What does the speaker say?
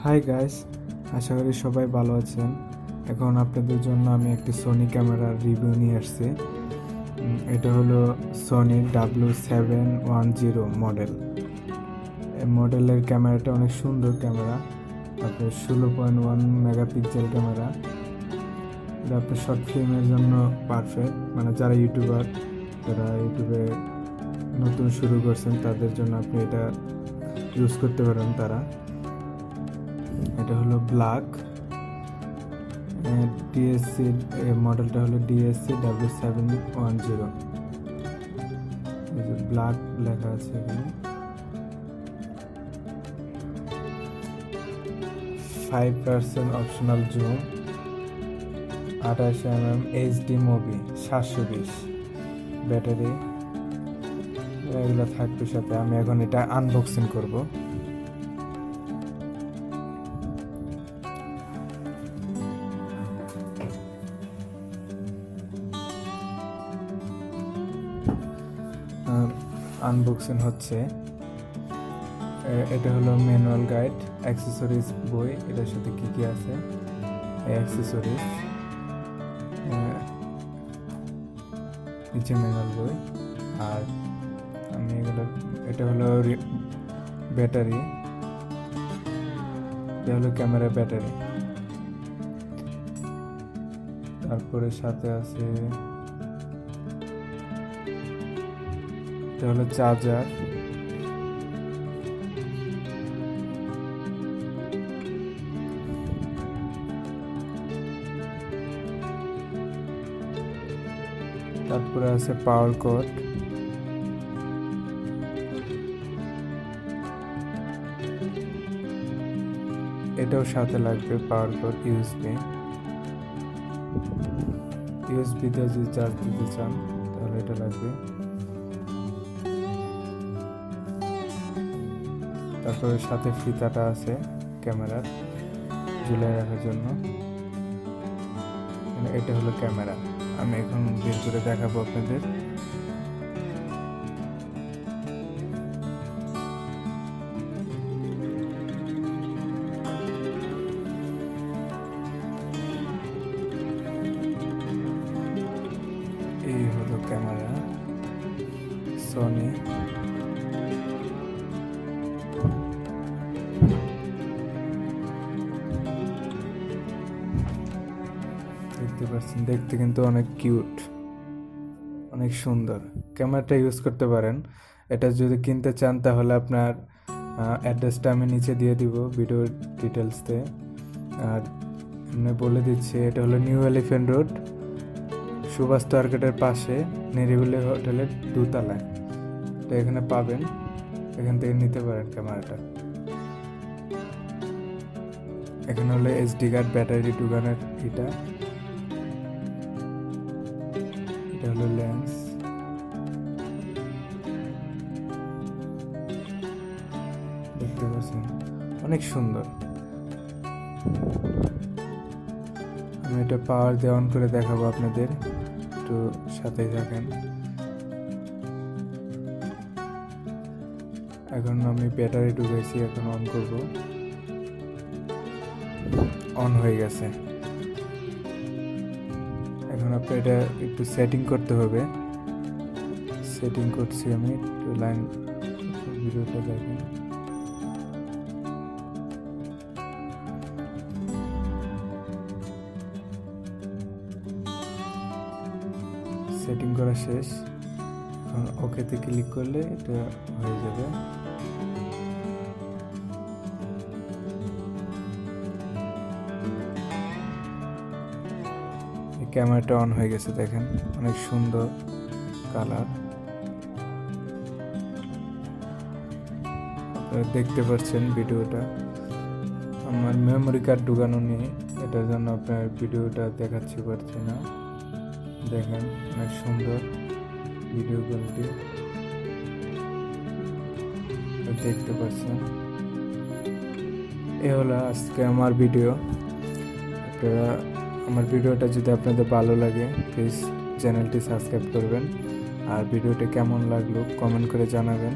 Hi guys, আশা করি সবাই ভালো আছেন। এখন আপনাদের জন্য আমি একটি সোনি ক্যামেরার রিভিউ নিয়ে আসছি। এটা হলো সোনি W710 মডেল। এই মডেলের ক্যামেরাটা অনেক সুন্দর ক্যামেরা। তারপরে 16.1 মেগাপিক্সেল ক্যামেরা। এটা আপনার শর্ট ফিল্মের জন্য পারফেক্ট, মানে যারা ইউটিউবে নতুন শুরু করছেন তাদের জন্য আপনি এটা ইউজ করতে পারেন। এটা হলো ব্ল্যাক, ডিএসসি মডেলটা হলো DSC-W710। ব্ল্যাক লেখা আছে এখানে। 5% optional zoom, 28mm HD movie, 720 battery, এগুলো থাকবে সাথে। আমি এখন এটা আনবক্সিং করব। আনবক্সিং হচ্ছে। এটা হলো ম্যানুয়াল গাইড, অ্যাক্সেসরিজ বই, এটার সাথে কি কি আছে অ্যাক্সেসরিজ, নিচে ম্যানুয়াল বই। আর আমি এটা হলো ব্যাটারি, এটা হলো ক্যামেরা ব্যাটারি। তারপরে সাথে আছে এটা হলো চার্জার, তারপরে আছে পাওয়ার কর্ড, এটাও সাথে লাগবে পাওয়ার কর্ড। ইউএসবি দিয়ে যদি চার্জ দিতে চান তাহলে এটা লাগবে। তারপরে সাথে ফিতাটা আছে ক্যামেরার ঝুলাই রাখার জন্য। এটা হলো ক্যামেরা। আমি এখন বের করে দেখাবো আপনাদের। এই হলো ক্যামেরা সোনি। দেখতে পাচ্ছেন, দেখতে কিন্তু অনেক কিউট, অনেক সুন্দর। ক্যামেরাটা ইউজ করতে পারেন। এটা যদি কিনতে চান তাহলে আপনার অ্যাড্রেসটা আমি নিচে দিয়ে দিব ভিডিও ডিটেলসতে। আর আমি বলে দিচ্ছি, এটা হলো নিউ এলিফ্যান্ট রোড, সুভাষ মার্কেটের পাশে, নিরিবিলি হোটেলের 2 তলায়। তো এখানে পাবেন, এখান থেকে নিতে পারেন ক্যামেরাটা। এখানে হলো এসডি কার্ড, ব্যাটারি ঢুকানোর এটা হলো লেন্স। দেখতে পাচ্ছেন অনেক সুন্দর। আমি এটা পাওয়ার দিয়ে অন করে দেখাবো আপনাদের, একটু সাথেই থাকেন। এখন আমি ব্যাটারি ঢুকেছি, এখন অন করব। অন হয়ে গেছে। এখন আপনি এটা একটু সেটিং করতে হবে। সেটিং করছি আমি, একটু লাইন ভিডিওটা দেখেন। সেটিং করা শেষ। এখন ওকেতে ক্লিক করলে এটা হয়ে যাবে। ক্যামেরাটা অন হয়ে গেছে, দেখেন অনেক সুন্দর কালার। আপনারা দেখতে পাচ্ছেন ভিডিওটা। আমার মেমোরি কার্ড ঢুকানো নেই, এটার জন্য আপনার ভিডিওটা দেখাচ্ছি পারছি না। দেখেন অনেক সুন্দর ভিডিও কোয়ালিটি, দেখতে পাচ্ছেন। এ হলো আজকে আমার ভিডিও। আপনারা আমার ভিডিওটা যদি আপনাদের ভালো লাগে প্লিজ চ্যানেলটি সাবস্ক্রাইব করবেন। আর ভিডিওটা কেমন লাগলো কমেন্ট করে জানাবেন।